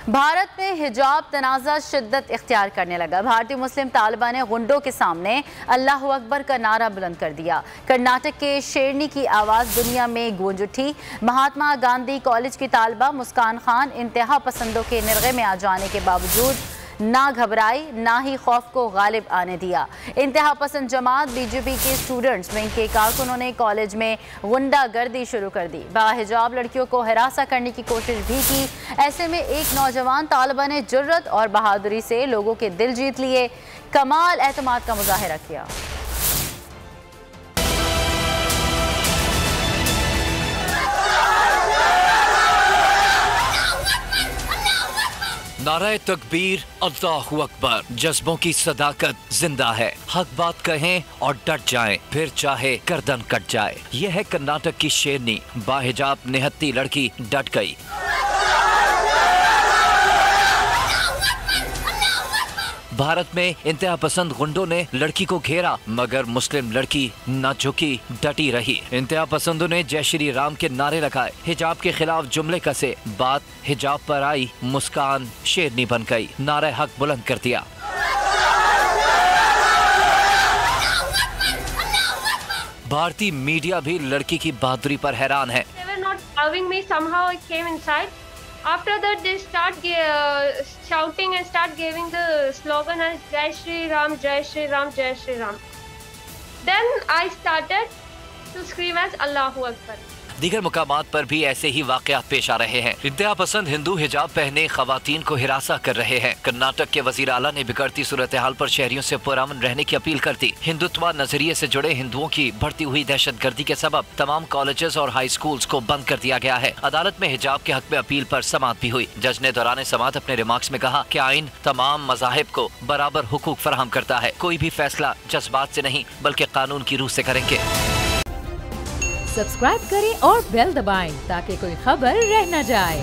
भारत में हिजाब तनाज़ा शिद्दत इख्तियार करने लगा। भारतीय मुस्लिम तालिबान ने गुंडों के सामने अल्लाह अकबर का नारा बुलंद कर दिया। कर्नाटक के शेरनी की आवाज़ दुनिया में गूंज उठी। महात्मा गांधी कॉलेज की तालिबा मुस्कान खान इंतहा पसंदों के निर्गे में आ जाने के बावजूद ना घबराई, ना ही खौफ को गालिब आने दिया। इंतहा पसंद जमात बीजेपी के स्टूडेंट्स विंग के कारकुनों ने कॉलेज में गुंडागर्दी शुरू कर दी। बाहिजाब लड़कियों को हिरासा करने की कोशिश भी की। ऐसे में एक नौजवान तालिबा ने जुर्रत और बहादुरी से लोगों के दिल जीत लिए। कमाल एतमाद का मुजाहिरा किया। नारे तकबीर, अल्लाहु अकबर, जज्बों की सदाकत जिंदा है। हक बात कहें और डट जाएं, फिर चाहे गर्दन कट जाए। यह है कर्नाटक की शेरनी। बाहिजाब निहत्ती लड़की डट गई। भारत में इंतहा पसंद गुंडों ने लड़की को घेरा, मगर मुस्लिम लड़की न झुकी, डटी रही। इंतहा पसंदों ने जय श्री राम के नारे लगाए, हिजाब के खिलाफ जुमले कसे। बात हिजाब पर आई, मुस्कान शेरनी बन गई, नारे हक बुलंद कर दिया। भारतीय मीडिया भी लड़की की बहादुरी पर हैरान है। After that, they start shouting and start giving the slogan as Jai Shri Ram, Jai Shri Ram, Jai Shri Ram. Then I started to scream as Allahu Akbar. दीगर मुकामात पर भी ऐसे ही वाकयात पेश आ रहे हैं। इंतहा पसंद हिंदू हिजाब पहने खवातीन को हिरासा कर रहे हैं। कर्नाटक के वजीर आला ने बिगड़ती सूरत हाल पर शहरियों से पुरअमन रहने की अपील कर दी। हिंदुत्व नजरिए से जुड़े हिंदुओं की बढ़ती हुई दहशतगर्दी के सबब तमाम कॉलेजेस और हाई स्कूल्स को बंद कर दिया गया है। अदालत में हिजाब के हक में अपील पर समाअत भी हुई। जज ने दौरान समाअत अपने रिमार्क्स में कहा कि आइन तमाम मज़ाहिब को बराबर हुकूक फराहम करता है। कोई भी फैसला जज्बात से नहीं बल्कि कानून की रूह से करेंगे। सब्सक्राइब करें और बेल दबाएं ताकि कोई खबर रह न जाए।